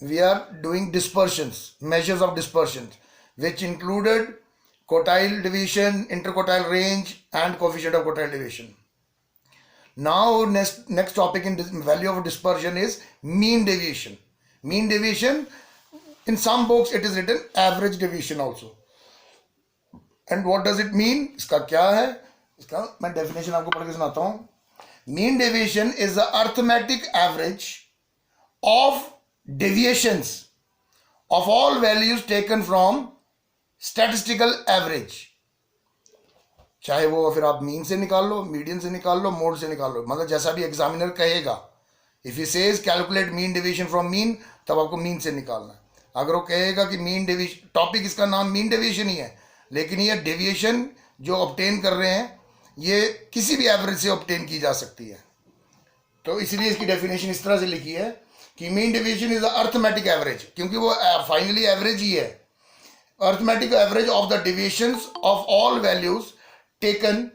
we are doing dispersions, measures of dispersions, which included quartile deviation, interquartile range, and coefficient of quartile deviation. Now next topic in value of dispersion is mean deviation. Mean deviation, in some books it is written average deviation also. And what does it mean? इसका क्या है? इसका मैं definition आपको पढ़ के सुनाता हूँ. Mean deviation is the arithmetic average of deviations of all values taken from statistical average. चाहे वो फिर आप मीन से निकाल लो, मीडियन से निकाल लो, मोड से निकाल लो, मतलब जैसा भी एग्जामिनर कहेगा. If he says calculate mean deviation from mean, तब आपको मीन से निकालना है. अगर वो कहेगा कि मीन डेविएशन, टॉपिक इसका नाम मीन डेविएशन ही है, लेकिन ये डेविएशन जो ऑब्टेन कर रहे हैं ये किसी भी एवरेज से ऑब्टेन की जा सकती है. तो इसलिए इसकी डेफिनेशन इस तरह से लिखी है कि mean deviation is arithmetic average, क्योंकि वो फाइनली एवरेज ही है. Arithmetic average of the deviations of all values taken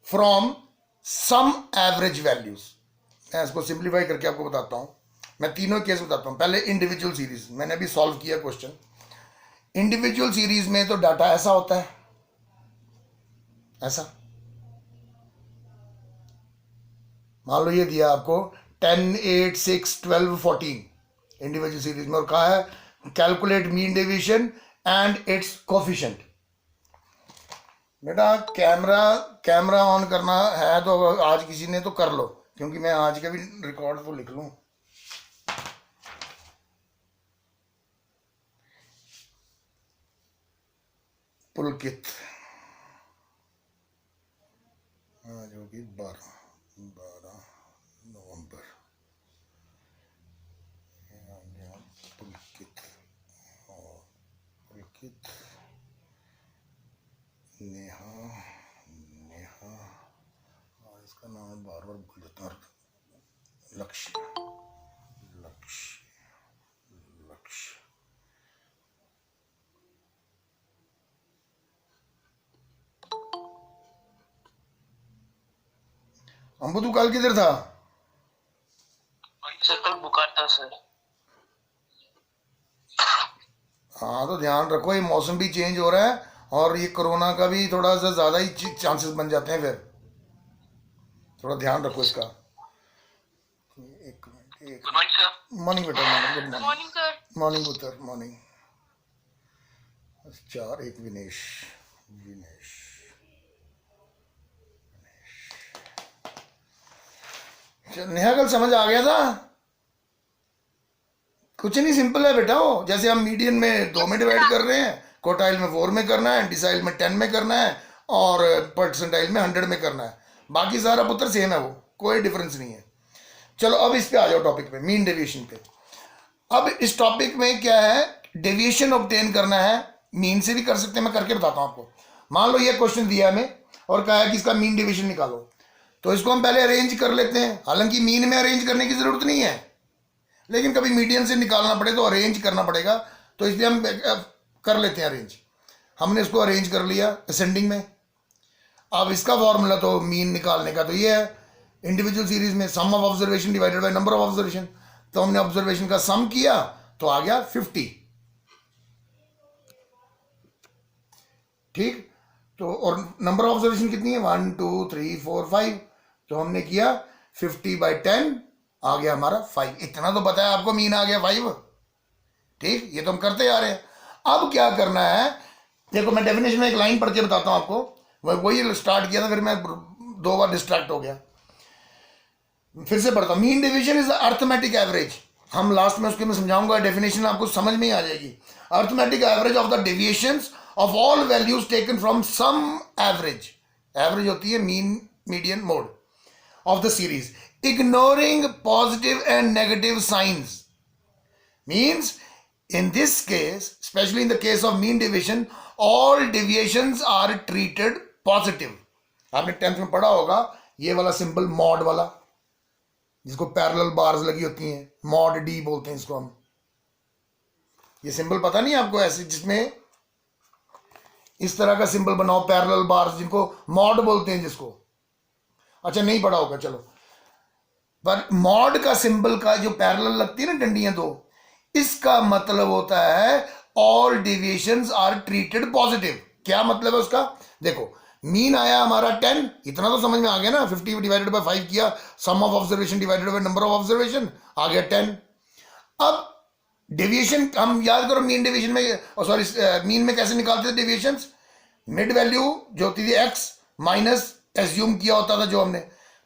from some average values. मैं इसको सिंप्लीफाई करके आपको बताता हूं. मैं तीनों केस बताता हूं. पहले इंडिविजुअल सीरीज, मैंने अभी सॉल्व किया क्वेश्चन. इंडिविजुअल सीरीज में तो डाटा ऐसा होता है, ऐसा. मान लो ये दिया आपको 10, 8, 6, 12, 14 इंडिविजुअल सीरीज में, और कहा है calculate mean deviation and it's coefficient. बेटा कैमरा ऑन करना है तो आज किसी ने तो कर लो, क्योंकि मैं आज का भी रिकॉर्ड तो लिख लूं. पुलकित आज होगी 12 नवंबर. पुलकित और पुलकित, नेहा, और इसका नाम बार बार भूल जाता हूँ. लक्ष्य. अंबु तू कल किधर था? सर कल बुखार था सर. हाँ तो ध्यान रखो, ये मौसम भी चेंज हो रहा है और ये कोरोना का भी थोड़ा सा ज़्यादा ही चांसेस बन जाते हैं, फिर थोड़ा ध्यान रखो इसका. एक minute. Good morning sir. Morning बेटा, morning. Good morning sir. Morning पुत्र, मॉर्निंग. 4, 1 विनेश. नेहा कल समझ आ गया था? कुछ नहीं, सिंपल है बेटा. वो जैसे हम मीडियन में 2 में डिवाइड कर रहे हैं, क्वार्टाइल में 4 में करना है, डिसाइल में 10 में करना है, और परसेंटाइल में 100 में करना है. बाकी सारा पुत्र सेम है, वो कोई डिफरेंस नहीं है. चलो अब इस पे आ जाओ, टॉपिक पे, मीन डेविएशन पे. अब इस टॉपिक में क्या है, डेविएशन ऑब्टेन करना है. मीन से भी कर सकते हैं, मैं करके बताता हूँ आपको. मान लो ये क्वेश्चन दिया हमें और कहा है कि इसका मीन डेविएशन निकालो, तो इसको हम पहले अरेंज कर लेते हैं. हालांकि मीन में अरेंज करने की जरूरत नहीं है, लेकिन कभी मीडियन से निकालना पड़े तो अरेंज करना पड़ेगा, तो इसलिए हम कर लेते हैं अरेंज. हमने इसको अरेंज कर लिया असेंडिंग में. अब इसका फॉर्मूला तो मीन निकालने का तो ये है, इंडिविजुअल सीरीज में sum of observation divided by number of observation. तो हमने ऑब्जर्वेशन का सम किया तो आ गया 50. ठीक. तो और नंबर ऑफ ऑब्जर्वेशन कितनी है? 1, 2, 3, 4, 5. तो हमने किया 50/10, आ गया हमारा 5. इतना तो पता है आपको, मीन आ गया 5. ठीक, ये तो हम करते आ रहे हैं. अब क्या करना है, देखो मैं डेफिनेशन में एक लाइन पढ़ के बताता हूं आपको. वही स्टार्ट किया था, फिर मैं 2 बार डिस्ट्रैक्ट हो गया. फिर से पढ़ता हूं. Mean division is arithmetic average. हम लास्ट में उसके मैं समझाऊंगा, डेफिनेशन आपको समझ में ही आ जाएगी. Arithmetic average of the deviations of all values taken from some average. Average होती है mean, median, mode of the series, ignoring positive and negative signs. Means in this case, especially in the case of mean deviation, all deviations are treated positive. आपने 10th में पढ़ा होगा ये वाला symbol, mod वाला, जिसको पैरेलल बार्स लगी होती हैं, मॉड डी बोलते हैं इसको हम. ये सिंबल पता नहीं आपको, ऐसे जिसमें इस तरह का सिंबल बनाओ, पैरेलल बार्स, जिनको मॉड बोलते हैं जिसको. अच्छा नहीं पढ़ा होगा, चलो. पर मॉड का सिंबल का जो पैरेलल लगती है ना डंडियां दो, इसका मतलब होता है all deviations are treated positive. क्या मतलब है उसका? देखो मीन आया हमारा 10, इतना तो समझ में आ गया ना, 50 डिवाइडेड बाय 5 किया, sum of observation divided by number of observation, आ गया 10। अब डेविएशन हम याद करो, मीन डेविएशन में, सॉरी मीन में कैसे निकालते थे डेविएशंस? मिड वैल्यू जो होती थी एक्स माइनस एज्यूम किया होता था जो हमने,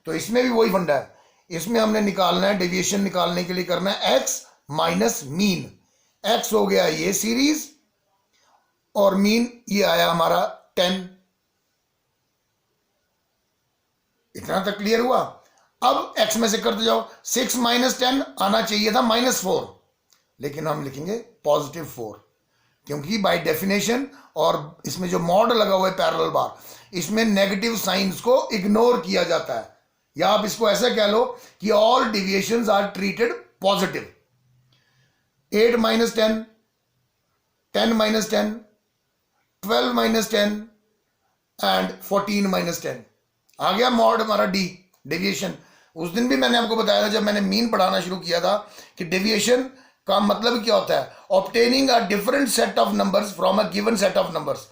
तो इसमें भी वही फंडा है। इसमें हमने निकालना है, डेविएशन निकालने के लिए करना है एक्स माइनस मीन। एक्स हो गया ये सीरीज और मीन ये आया हमारा 10। इतना तक क्लियर हुआ? अब एक्स में से करते जाओ, 6 माइनस 10 आना चाहिए था -4, लेकिन हम लिखेंगे +4, क्योंकि बाय डेफिनेशन और इसमें जो मॉड लगा हुआ है पैरेलल बार, इसमें नेगेटिव साइंस को इग्नोर किया जाता है, या आप इसको ऐसा कह लो कि all deviations are treated positive. 8 minus 10, 10 minus 10, 12 minus 10 and 14 minus 10, आ गया मॉड हमारा डी, डेविएशन। उस दिन भी मैंने आपको बताया था जब मैंने मीन पढ़ाना शुरू किया था कि डेविएशन का मतलब क्या होता है? Obtaining a different set of numbers from a given set of numbers.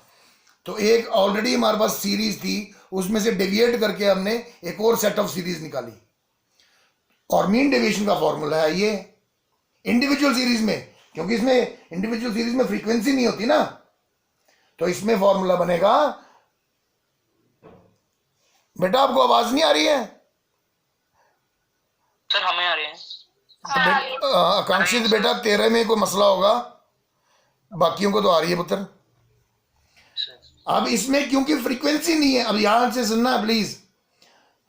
तो एक ऑलरेडी हमारे पास सीरीज थी, उसमें से डेविएट करके हमने एक और सेट ऑफ सीरीज निकाली, और मीन डेविएशन का फॉर्मूला है ये इंडिविजुअल सीरीज में, क्योंकि इसमें इंडिविजुअल सीरीज में फ्रीक्वेंसी नहीं होती ना, तो इसमें फॉर्मूला बनेगा। बेटा आपको आवाज नहीं आ रही है? सर हमें आ रही है। आकांक्षित बेटा तेरे में कोई मसला होगा, बाकियों को तो आ रही है पुत्र। अब इसमें क्योंकि फ्रीक्वेंसी नहीं है, अब यहां से सुनना प्लीज।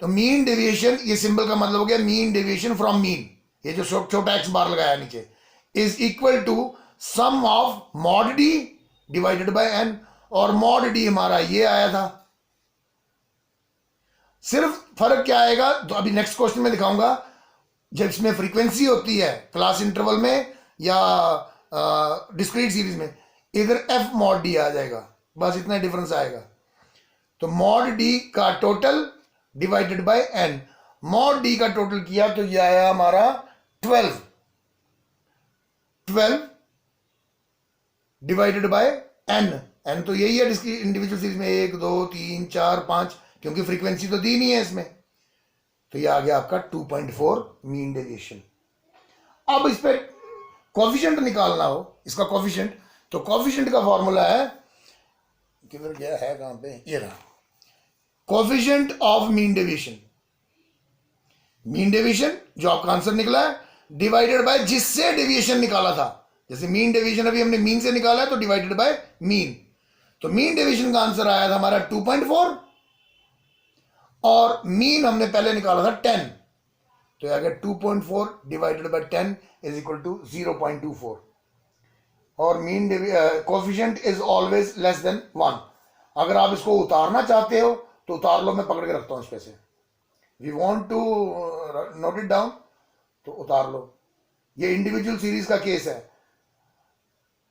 तो मीन डेविएशन, ये सिंबल का मतलब हो गया मीन डेविएशन फ्रॉम मीन, ये जो छोटा एक्स बार लगाया नीचे, is equal to sum of mod D divided by n, और मॉड डी हमारा ये आया था। सिर्फ फर्क क्या आएगा, तो अभी नेक्स्ट क्वेश्चन में दिखाऊंगा, जब इसमें फ्रीक्वेंसी होती है क्लास इंटरवल में या डिस्क्रीट सीरीज में, इधर एफ मॉड डी आ जाएगा, बस इतना डिफरेंस आएगा। तो मॉड डी का total divided by n, mod D का टोटल किया तो ये आया हमारा 12 डिवाइडेड बाय एन। एन तो यही है इंडिविजुअल सीरीज में 1 2 3 4 5, क्योंकि फ्रीक्वेंसी तो दी नहीं है इसमें, तो ये आ गया आपका 2.4 मीन डेविएशन। अब इस पे कोफिशिएंट निकालना हो, इसका कोफिशिएंट, तो कोफिशिएंट का फॉर्मूला है, किधर गया है, कहां पे, ये रहा, coefficient of mean deviation. Mean deviation जो आपका आंसर निकला है डिवाइडेड बाय जिससे डेविएशन निकाला था, जैसे मीन डेविएशन अभी हमने मीन से निकाला है तो डिवाइडेड बाय मीन, तो मीन डेविएशन का आंसर आया था हमारा 2.4, और मीन हमने पहले निकाला था 10, तो आ गया 2.4 divided by 10 is equal to 0.24, और mean coefficient is always less than 1। अगर आप इसको उतारना चाहते हो तो उतार लो, मैं पकड़ के रखता हूं इस पे से, we want to note it down, तो उतार लो। ये इंडिविजुअल सीरीज का केस है।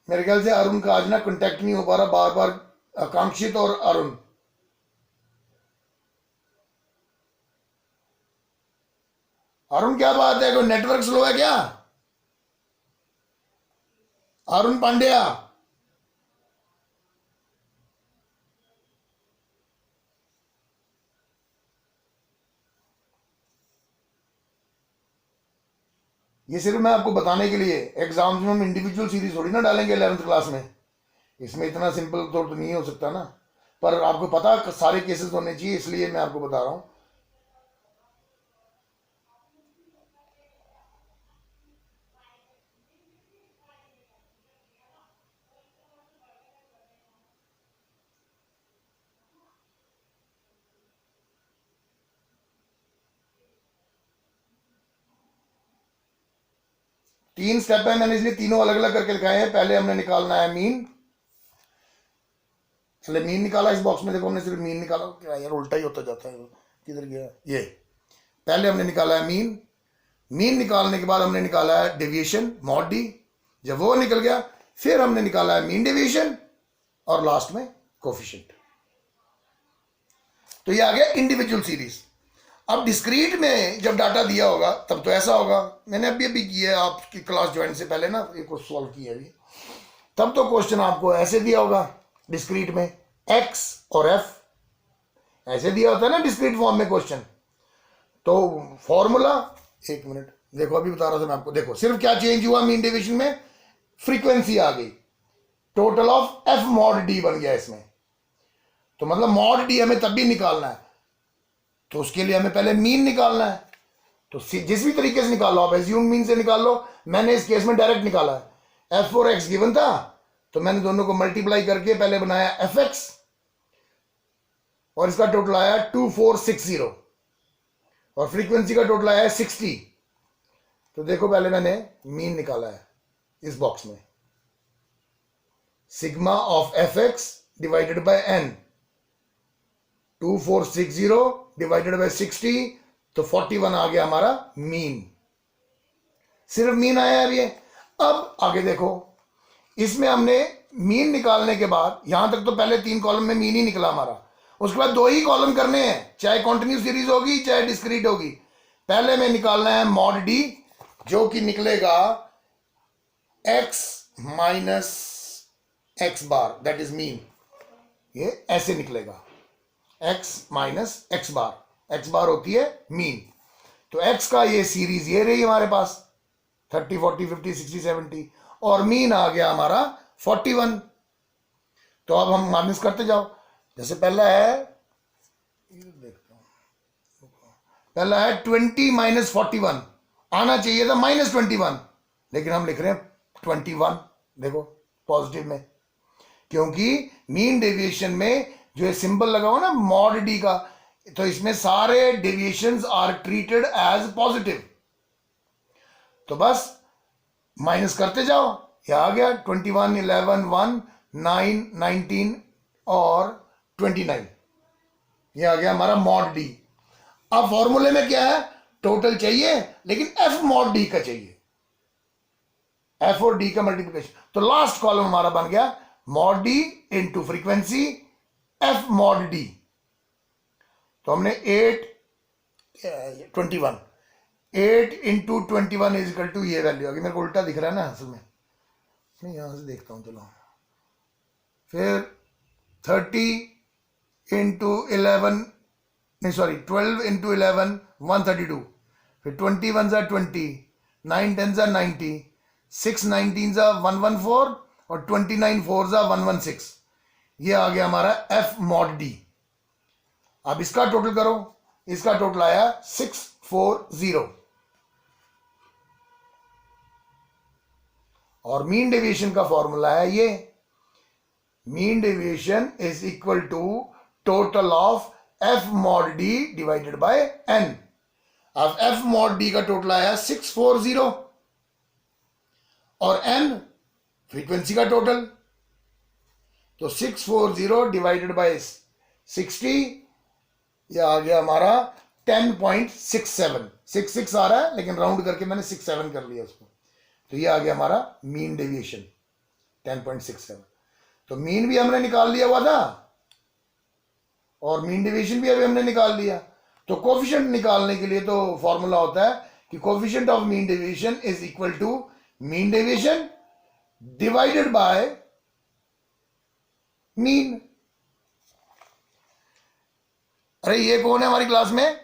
मेरे ख्याल से अरुण का आज ना कॉन्टेक्ट नहीं हो पा रहा, बार बार आकांक्षित और अरुण, अरुण क्या बात है, कोई नेटवर्क स्लो है क्या? अरुण पांड्या, ये सिर्फ मैं आपको बताने के लिए, एग्जाम्स में हम इंडिविजुअल सीरीज थोड़ी ना डालेंगे 11th क्लास में, इसमें इतना सिंपल तो नहीं हो सकता ना, पर आपको पता सारे केसेस होने चाहिए, इसलिए मैं आपको बता रहा हूं। तीन स्टेप है, मैंने इसलिए तीनों अलग अलग करके लिखाए हैं। पहले हमने निकालना है मीन, चले मीन निकाला इस बॉक्स में, देखो हमने सिर्फ मीन निकाला, क्या यार उल्टा ही होता जाता है, किधर गया ये, पहले हमने निकाला है मीन, मीन निकालने के बाद हमने निकाला है डेविएशन मॉड डी, जब वो निकल गया फिर हमने निकाला है मीन डेविएशन, और लास्ट में कोफिशिएंट। तो ये आ गया इंडिविजुअल सीरीज। अब डिस्क्रीट में जब डाटा दिया होगा तब तो ऐसा होगा, मैंने अभी अभी किया है आपकी क्लास ज्वाइन से पहले ना, ये कुछ सॉल्व किया अभी, तब तो क्वेश्चन आपको ऐसे दिया होगा डिस्क्रीट में, एक्स और एफ ऐसे दिया होता है ना डिस्क्रीट फॉर्म में क्वेश्चन। तो फॉर्मूला, एक मिनट देखो अभी बता रहा था मैं आपको, देखो सिर्फ क्या चेंज हुआ मीन डेविएशन में, फ्रीक्वेंसी आ गई, total of f mod D बन गया इसमें। तो मतलब मॉड डी हमें तब भी निकालना है, तो उसके लिए हमें पहले मीन निकालना है। तो जिस भी तरीके से निकालो आप, एज्यूम मीन से निकाल लो, मैंने इस केस में डायरेक्ट निकाला है। एफ और एक्स गिवन था तो मैंने दोनों को मल्टीप्लाई करके पहले बनाया एफ एक्स, और इसका टोटल आया 2460, और फ्रीक्वेंसी का टोटल आया है 60। तो देखो पहले मैंने मीन निकाला है इस बॉक्स में, sigma of f x divided by n, 2460 divided by 60, तो 41 आ गया हमारा मीन, सिर्फ मीन आया है ये। अब आगे देखो, इसमें हमने मीन निकालने के बाद यहां तक तो पहले 3 कॉलम में मीन ही निकला हमारा, उसके बाद 2 ही कॉलम करने हैं, चाहे कॉन्टिन्यूस सीरीज होगी चाहे डिस्क्रीट होगी। पहले में निकालना है मॉड डी, जो कि निकलेगा x minus x bar, that is mean, ये ऐसे निकलेगा x माइनस एक्स बार होती है मीन। तो x का ये सीरीज ये रही हमारे पास 30 40 50 60 70, और मीन आ गया हमारा 41। तो अब हम माइनस करते जाओ, जैसे पहला है, देखता हूं, पहला है 20 माइनस 41, आना चाहिए था माइनस 21, लेकिन हम लिख रहे हैं 21, देखो पॉजिटिव में, क्योंकि मीन डेविएशन में जो ये सिंबल लगा हुआ ना मॉड डी का, तो इसमें सारे deviations are treated as positive. तो बस माइनस करते जाओ, ये आ गया 21 11 1 9 19 और 29, ये आ गया हमारा मॉड डी। अब फॉर्मूले में क्या है, टोटल चाहिए लेकिन एफ मॉड डी का चाहिए, एफ और डी का मल्टीप्लिकेशन। तो लास्ट कॉलम हमारा बन गया mod D into frequency F mod D. तो हमने 8 इंटू 21 इज इक्वल टू ये वैल्यू आ गई, मेरे को उल्टा दिख रहा है ना असल में, मैं यहां से देखता हूं, चलो फिर 30 इंटू 11, नहीं सॉरी 12 इंटू 11 132, फिर 21 जा 20, 9 10 जा 90, 6 19 जा 114, और 29 4 जा 116, ये आ गया हमारा एफ मॉड डी। अब इसका टोटल करो, इसका टोटल आया 640, और मीन डेविएशन का फॉर्मूला है ये, mean deviation is equal to total of f mod D divided by n. अब एफ मॉड डी का टोटल आया 640, और एन फ्रीक्वेंसी का टोटल, तो 640 डिवाइडेड बाय 60, यह आ गया हमारा 10.67, 66 आ रहा है लेकिन राउंड करके मैंने 67 कर लिया उसको, तो ये आ गया हमारा मीन डेविएशन 10.67। तो मीन भी हमने निकाल लिया हुआ था और मीन डेविएशन भी अभी हमने निकाल लिया। तो कोफिशिएंट निकालने के लिए तो फॉर्मूला होता है कि coefficient of mean deviation is equal to mean deviation divided by mean. अरे ये कौन है हमारी क्लास में,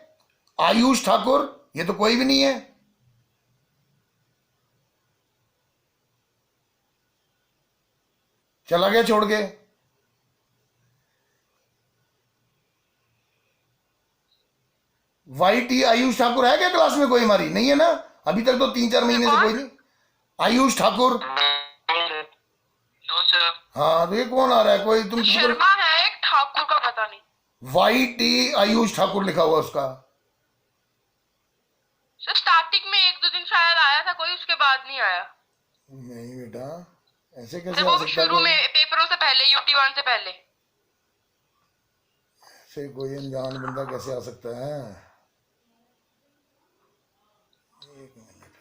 आयुष ठाकुर, ये तो कोई भी नहीं है। चला गया छोड़ के। वाई टी आयुष ठाकुर है क्या क्लास में कोई हमारी, नहीं है ना अभी तक, तो 3-4 महीने से कोई नहीं। आयुष ठाकुर, हाँ तो ये कौन आ रहा है, कोई तुम शर्मा है एक, ठाकुर का पता नहीं। वाई टी आयुष ठाकुर लिखा हुआ उसका। सर स्टार्टिंग में 1-2 दिन शायद आया था कोई, उसके बाद नहीं आया। नहीं बेटा, ऐसे कैसे वो आ भी सकता है शुरू कोई, में पेपरों से पहले, UT1 से पहले। ऐसे कोई अनजान बंदा कैसे आ सकता है। एक मिनट,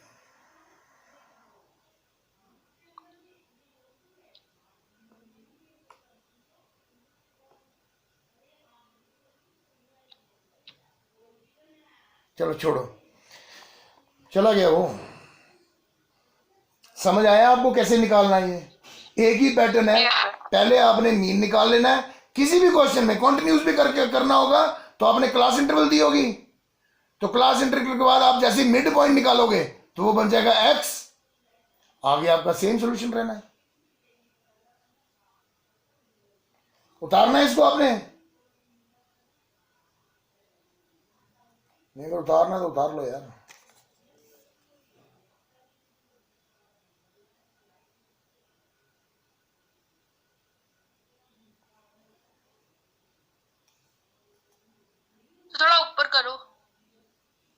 चलो छोड़ो, चला गया वो। समझ आया आपको कैसे निकालना है? ये एक ही पैटर्न है। Yes, sir. पहले आपने मीन निकाल लेना है। किसी भी क्वेश्चन में कंटिन्यूस भी करके करना होगा तो आपने क्लास इंटरवल दी होगी, तो क्लास इंटरवल के बाद आप जैसे मिड पॉइंट निकालोगे तो वो बन जाएगा x, आगे आपका सेम सॉल्यूशन रहना है। उतारना है इसको आपने, नहीं अगर उतारना है तो उतार लो यार। तो थोड़ा ऊपर करो।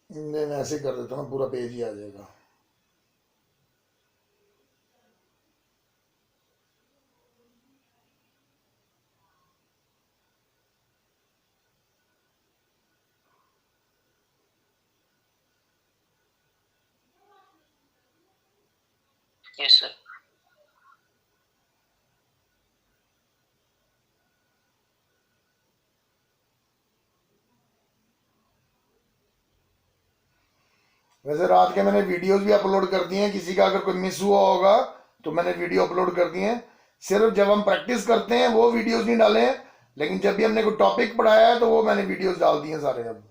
नहीं मैं ऐसे कर देता हूँ, पूरा पेज ही आ जाएगा। Yes sir. वैसे रात के मैंने वीडियोस भी अपलोड कर दिए हैं, किसी का अगर कोई मिस हुआ होगा तो मैंने वीडियो अपलोड कर दिए हैं। सिर्फ जब हम प्रैक्टिस करते हैं वो वीडियोस नहीं डाले हैं, लेकिन जब भी हमने कोई टॉपिक पढ़ाया है तो वो मैंने वीडियोस डाल दिए हैं सारे। अब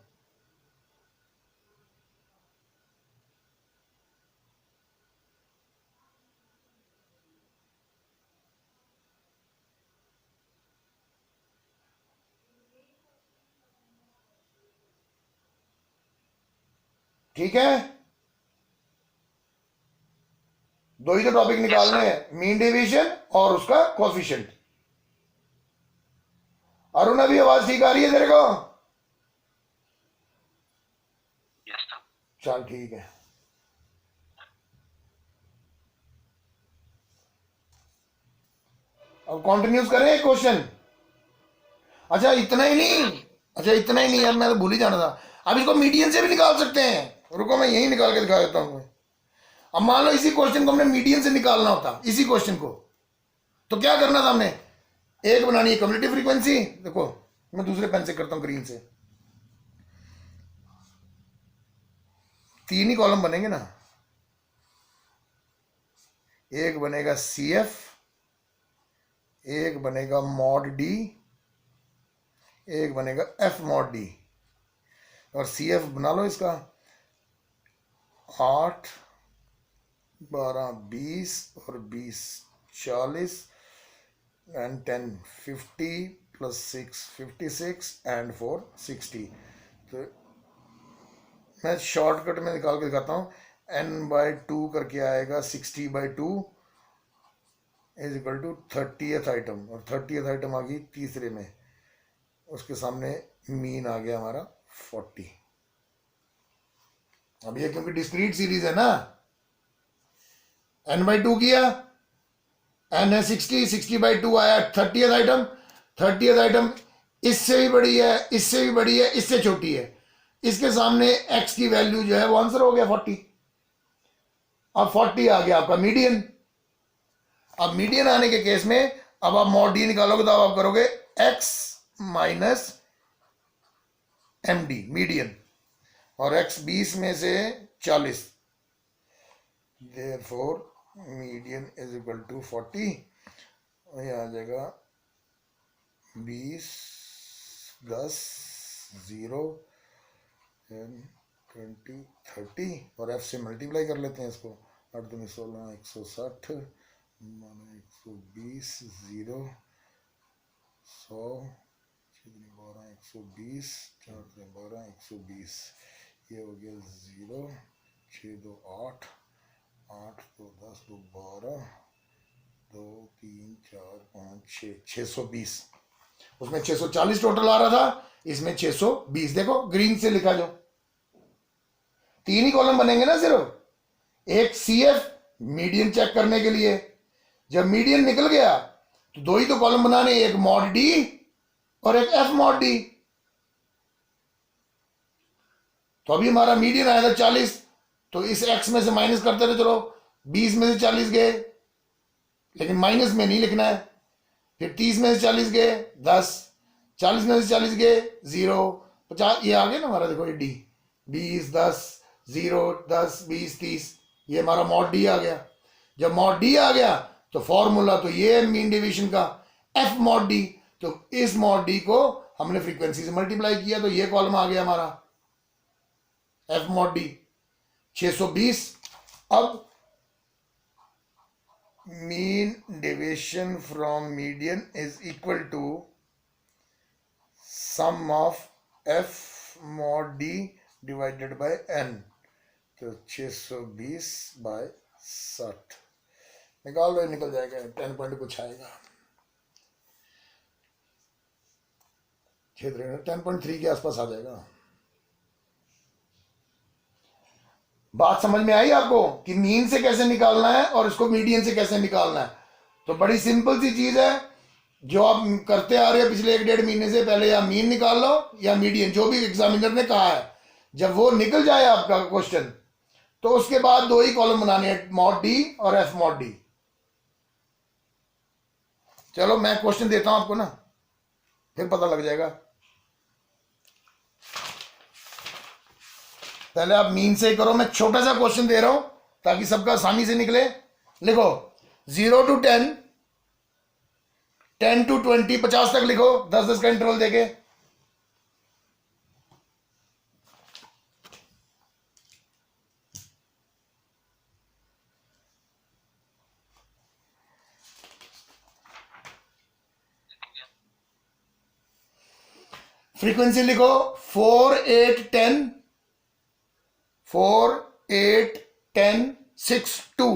ठीक है, दो ही तो टॉपिक निकालने हैं, मीन डेविएशन और उसका कोफिशिएंट। अरुण अभी आवाज ठीक आ रही है तेरे को? Yes sir. चल ठीक है। अब कंटिन्यूस करें क्वेश्चन। अच्छा इतना ही नहीं, अच्छा इतना ही नहीं यार, मैं तो भूल ही जाना था। अब इसको मीडियन से भी निकाल सकते हैं। रुको मैं यही निकाल के दिखा देता हूँ। अब मान लो इसी क्वेश्चन को हमने मीडियन से निकालना होता, इसी क्वेश्चन को, तो क्या करना था हमने? एक बनानी है कम्युलेटिव फ्रीक्वेंसी। देखो मैं दूसरे पेन से करता हूँ, ग्रीन से। तीन ही कॉलम बनेंगे ना, एक बनेगा सी एफ, एक बनेगा मॉड डी, एक बनेगा एफ मॉड डी। और सी एफ बना लो इसका 8, 12, 20 और 20 40 एंड 10 50 प्लस 6 56 एंड 4 60। तो मैं शॉर्टकट में निकाल के दिखाता हूँ। n/2 करके आएगा 60/2 is equal to 30th item, और 30th आइटम आ गई तीसरे में, उसके सामने मीन आ गया हमारा 40। अब ये क्योंकि डिस्क्रीट सीरीज है ना, n/2 किया, n है 60, 60/2 आया 30th आइटम। 30th आइटम इससे भी बड़ी है, इससे भी बड़ी है, इससे छोटी है, इसके सामने x की वैल्यू जो है वो आंसर हो गया 40। अब 40 आ गया आपका मीडियन। अब मीडियन आने के केस में अब आप मॉड डी निकालोगे तो अब आप करोगे x minus M D median, और x 20 में से 40, therefore median is equal to 40। और ये आ जाएगा 20 10 0 10 20 30, और f से मल्टीप्लाई कर लेते हैं इसको। 8 दूनी 16 160 120 0 100 12 120 4 12 120, ये हो गया 0 6 2 8 8 2 10 2 12 2 3 4 5 6 620। उसमें 640 टोटल आ रहा था, इसमें 620। देखो ग्रीन से लिखा जो, तीन ही कॉलम बनेंगे ना सिर्फ। एक सी एफ मीडियन चेक करने के लिए, जब मीडियन निकल गया तो दो ही तो कॉलम बनाने, एक मॉड डी और एक एफ मॉड डी। तो अभी हमारा मीडियन आया था 40, तो इस x में से माइनस करते रहे चलो, 20 में से 40 गए, लेकिन माइनस में नहीं लिखना है। फिर 30 में से 40 गए 10, 40 में से 40 गए 0, 50, ये आ गया ना हमारा। देखो ये डी, 20, 10, 0, 10, 20, 30, ये हमारा मॉड डी आ गया। जब मॉड डी आ गया तो फॉर्मूला तो ये है मीन डेविएशन का, एफ मॉड डी। तो इस मॉड डी को हमने फ्रीक्वेंसी से मल्टीप्लाई किया तो ये कॉलम आ गया हमारा एफ मॉड डी 620। अब mean deviation from median is equal to sum of f mod D divided by n. तो 620 बाय 60 निकाल लो, निकल जाएगा 10 पॉइंट कुछ आएगा, 10.3 के आसपास आ जाएगा। बात समझ में आई आपको कि मीन से कैसे निकालना है और इसको मीडियन से कैसे निकालना है? तो बड़ी सिंपल सी चीज है जो आप करते आ रहे हो पिछले 1-1.5 महीने से। पहले या मीन निकाल लो या मीडियन, जो भी एग्जामिनर ने कहा है। जब वो निकल जाए आपका क्वेश्चन तो उसके बाद 2 ही कॉलम बनाने हैं, मॉड डी और एफ मॉड डी। चलो मैं क्वेश्चन देता हूं आपको ना, फिर पता लग जाएगा। पहले आप मीन से ही करो, मैं छोटा सा क्वेश्चन दे रहा हूं ताकि सबका आसानी से निकले। लिखो 0 to 10, 10 to 20, 50 तक लिखो, 10-10 का इंटरवल देके। फ्रीक्वेंसी लिखो 4, 8, 10, 4, 8, 10, 6, 2।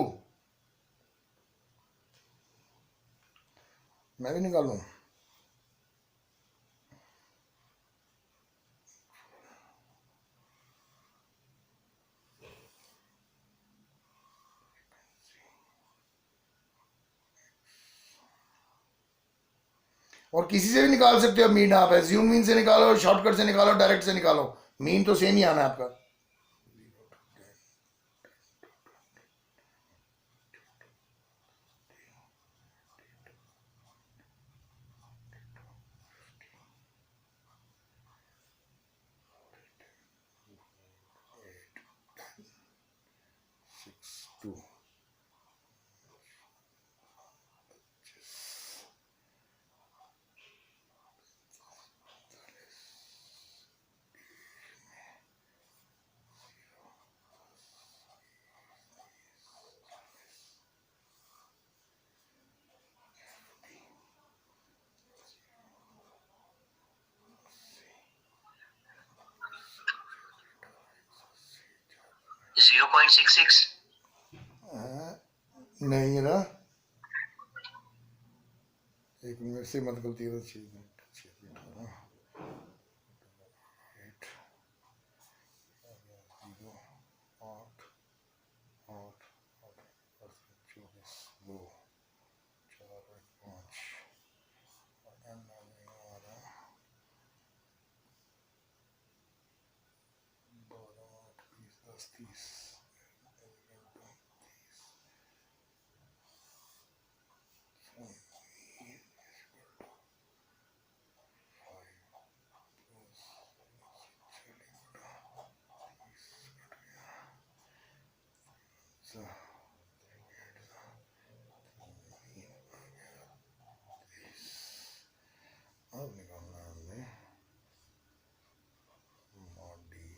मैं भी निकालूं? और किसी से भी निकाल सकते हो मीन। आप एज्यूम मीन से निकालो, शॉर्टकट से निकालो, डायरेक्ट से निकालो, मीन तो सेम ही आना है आपका। टू 0.66 नहीं है ना, एक मिनट से मत गलती है तो 6 मिनट 8 0 8 8 24 2 4 5 10 30 अब निकालना है हमने मॉड डी।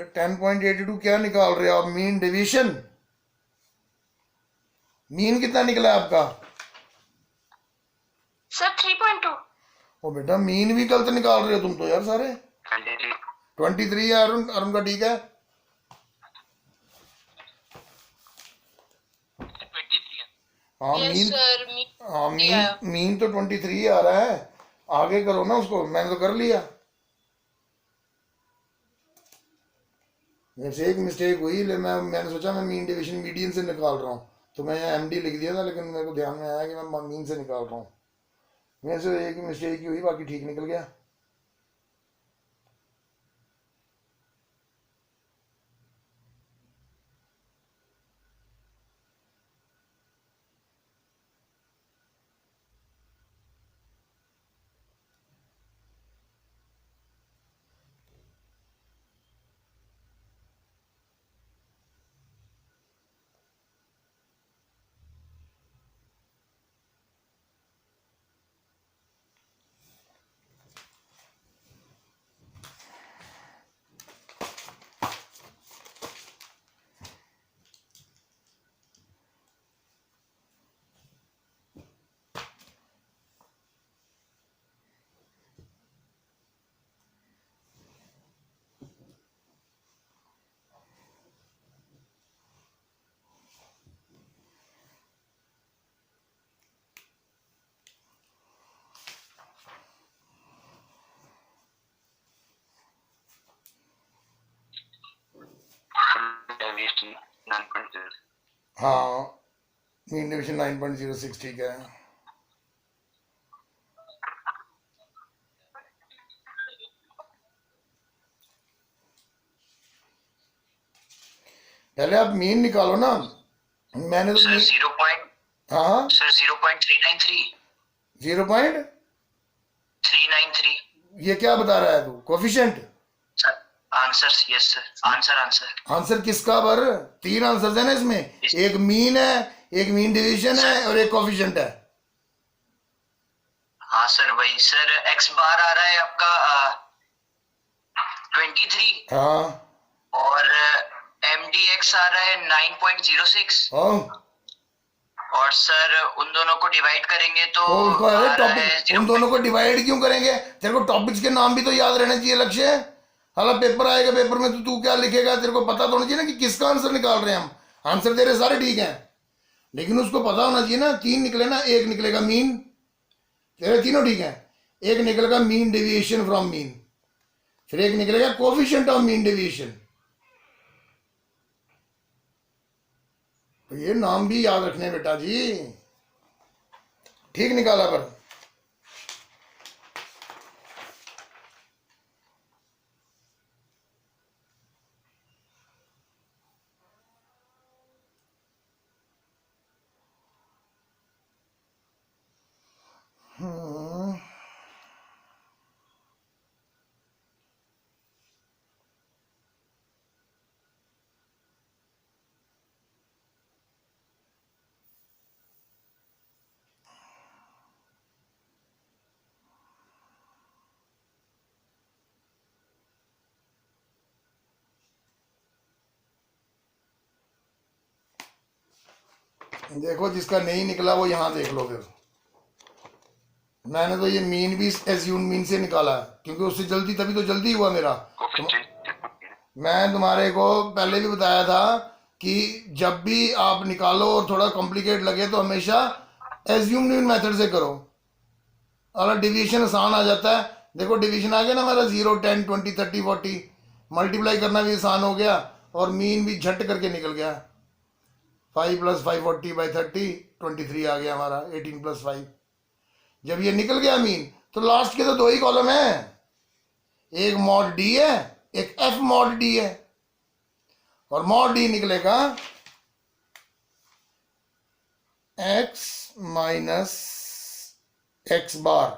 बेटा 10.82 क्या निकाल रहे हो आप? मीन डिवीजन, मीन कितना निकला आपका? सर 3.2। ओ बेटा मीन भी गलत निकाल रहे हो तुम तो यार सारे। 23 है अरुण, अरुण का ठीक है। हाँ यस मीन, सर, हाँ मीन तो 23 आ रहा है। आगे करो ना उसको, मैंने तो कर लिया। मेरे से एक मिस्टेक हुई, मैंने सोचा मैं मीन डिवीजन मीडियन से निकाल रहा हूँ, तो मैं यहाँ एमडी लिख दिया था, लेकिन मेरे को ध्यान में आया कि मैं मीन से निकाल रहा हूँ। मेरे से एक मिस्टेक ही हुई, बाकी ठीक निकल गया। हाँ मीन डिवीजन 9.06 ठीक है। पहले आप मीन निकालो ना। मैंने तो सर 0. हाँ सर 0.393. 0.393 393. ये क्या बता रहा है तू? Coefficient? Sir answer, yes sir, answer answer किसका? पर 3 आंसर है ना इसमें, एक मीन है, एक मीन डिवीजन है और एक कोफिशिएंट है। हाँ सर वही सर। एक्स बार आ रहा है आपका 23 हाँ और MDX आ रहा है 9.06 हाँ और सर उन दोनों को डिवाइड करेंगे तो उनको आ रहा टॉपिक, है उन दोनों को डिवाइड क्यों करेंगे? तेरे को टॉपिक्स के नाम भी तो याद रहना चाहिए लक्ष्य। हालांकि पेपर आएगा, पेपर में तो तू क्या लिखेगा तेरे को पता तो होना चाहिए ना कि किसका आंसर निकाल रहे हैं हम। आंसर तेरे सारे ठीक हैं, लेकिन उसको पता होना चाहिए ना। 3 निकले ना, एक निकलेगा मीन, तेरे तीनों ठीक है। एक निकलेगा मीन डेविएशन फ्रॉम मीन, फिर एक निकलेगा कोफिशिएंट ऑफ मीन डेविएशन। तो ये नाम भी याद रखने बेटा जी। ठीक निकाला पर। देखो जिसका नहीं निकला वो यहां देख लो। फिर मैंने तो ये मीन भी एज्यूम मीन से निकाला है, क्योंकि उससे जल्दी, तभी तो जल्दी हुआ मेरा। मैं तुम्हारे को पहले भी बताया था कि जब भी आप निकालो और थोड़ा कॉम्प्लिकेट लगे तो हमेशा एज्यूम मीन मेथड से करो, और डिवीजन आसान आ जाता है। देखो डिवीजन आ गया ना हमारा 0, 10, 20, 30, 40। मल्टीप्लाई करना भी आसान हो गया और मीन भी झट करके निकल गया। 5 + 5 40/30 23 आ गया हमारा। 18 + 5। जब ये निकल गया मीन तो लास्ट के तो 2 ही कॉलम है, एक मॉड डी है, एक एफ मॉड डी है। और मॉड डी निकलेगा x - x बार।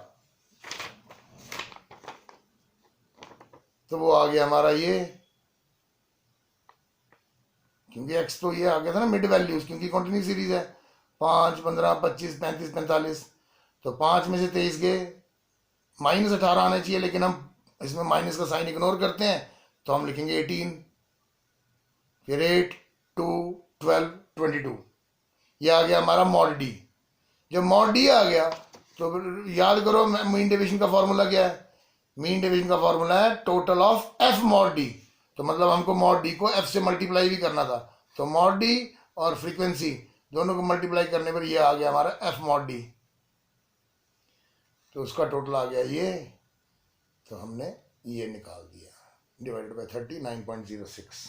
तो वो आ गया हमारा ये, क्योंकि x तो ये आ गया था ना मिड वैल्यूज, क्योंकि कंटिन्यू सीरीज है। 5, 15, 25, 35, 45। तो 5 में से 23 गए, -18 आना चाहिए, लेकिन हम इसमें माइनस का साइन इग्नोर करते हैं तो हम लिखेंगे 18। फिर 8, 2, 12, 22, ये आ गया हमारा मॉड डी। जब मॉड डी आ गया तो फिर याद करो मीन डेविएशन का फॉर्मूला क्या है? मीन डेविएशन का फॉर्मूला है total of f mod D. तो मतलब हमको मॉड डी को एफ से मल्टीप्लाई भी करना था, तो मॉड डी और फ्रीक्वेंसी दोनों को मल्टीप्लाई करने पर ये आ गया हमारा एफ मॉड डी, तो उसका टोटल आ गया ये, तो हमने ये निकाल दिया डिवाइडेड बाय 39.06।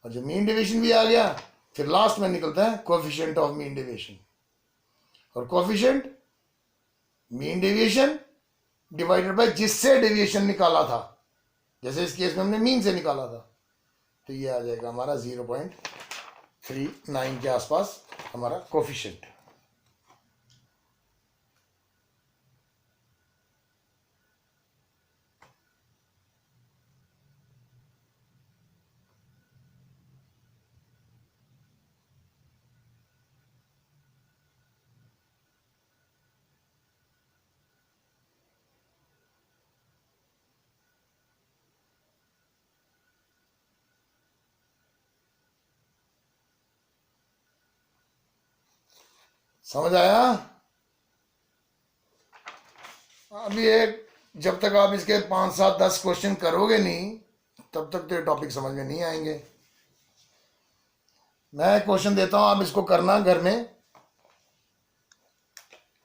और जब मीन डेविएशन भी आ गया फिर लास्ट में निकलता है कोएफिशिएंट ऑफ मीन डेविएशन, और coefficient mean deviation divided bye जिससे डेविएशन निकाला था, जैसे इस केस में हमने मीन से निकाला था, तो ये आ जाएगा हमारा 0.39 के आसपास हमारा कोएफिशिएंट। समझ आया? अभी एक जब तक आप इसके 5, 7, 10 क्वेश्चन करोगे नहीं तब तक तो ये टॉपिक समझ में नहीं आएंगे। मैं क्वेश्चन देता हूं, आप इसको करना घर में,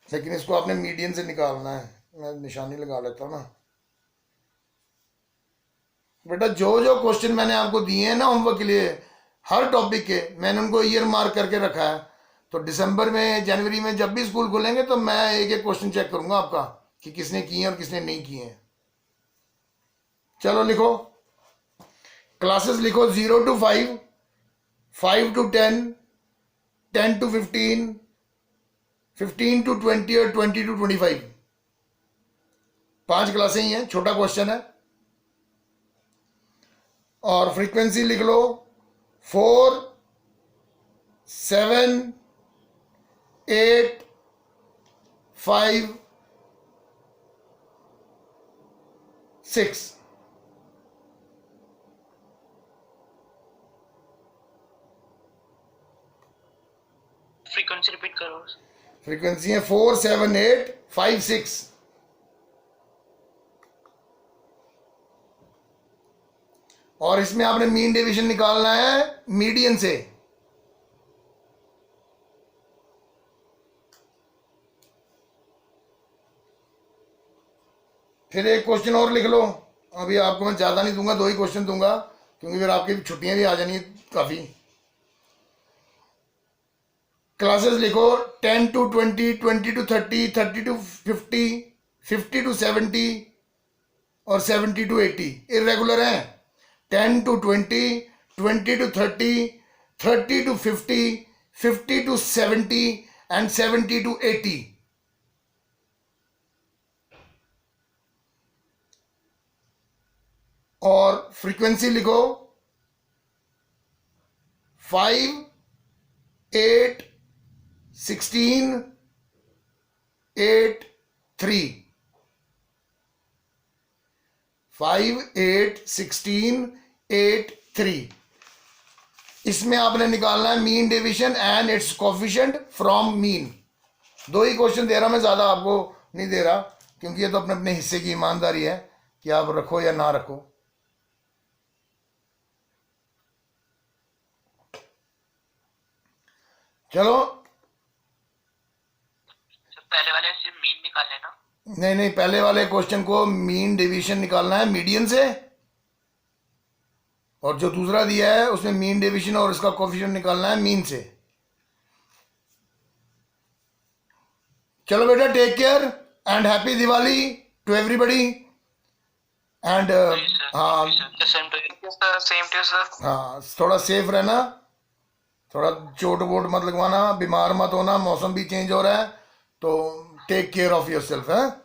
लेकिन इसको आपने मीडियन से निकालना है। मैं निशानी लगा लेता हूं ना बेटा। जो जो क्वेश्चन मैंने आपको दिए हैं ना होमवर्क के लिए, हर टॉपिक के मैंने उनको ईयर मार्क करके रखा है। तो दिसंबर में, जनवरी में जब भी स्कूल खुलेंगे तो मैं एक एक क्वेश्चन चेक करूंगा आपका कि किसने किए और किसने नहीं किए हैं। चलो लिखो, क्लासेस लिखो 0 to 5, 5 to 10, 10 to 15, 15 to 20 और 20 to 25। 5 क्लासें ही हैं, छोटा क्वेश्चन है। और फ्रीक्वेंसी लिख लो 4, 7, 8, 5, 6। फ्रीक्वेंसी रिपीट करो। फ्रीक्वेंसी है 4, 7, 8, 5, 6। और इसमें आपने मीन डेविएशन निकालना है मीडियन से। फिर एक क्वेश्चन और लिख लो, अभी आपको मैं ज़्यादा नहीं दूंगा, 2 ही क्वेश्चन दूंगा क्योंकि फिर आपकी छुट्टियां भी आ जानी काफ़ी। क्लासेस लिखो 10 to 20, 20 to 30, 30 to 50, 50 to 70 और 70 to 80। इरेगुलर हैं 10 to 20, 20 to 30, 30 to 50, 50 to 70 and 70 to 80। और फ्रीक्वेंसी लिखो 5, 8, 16, 8, 3। 5, 8, 16, 8, 3। इसमें आपने निकालना है mean deviation and its coefficient from mean. 2 ही क्वेश्चन दे रहा मैं, ज़्यादा आपको नहीं दे रहा क्योंकि ये तो अपने अपने हिस्से की ईमानदारी है कि आप रखो या ना रखो। चलो पहले वाले से मीन निकाल लेना। नहीं, पहले वाले क्वेश्चन को मीन डेविएशन निकालना है मीडियन से, और जो दूसरा दिया है उसमें मीन डेविएशन और इसका कोएफिशिएंट निकालना है मीन से। चलो बेटा, take care and happy Diwali to everybody. And हाँ सेम टू सर। हाँ, थोड़ा सेफ रहना, थोड़ा चोट वोट मत लगवाना, बीमार मत होना, मौसम भी चेंज हो रहा है, तो take care of yourself है।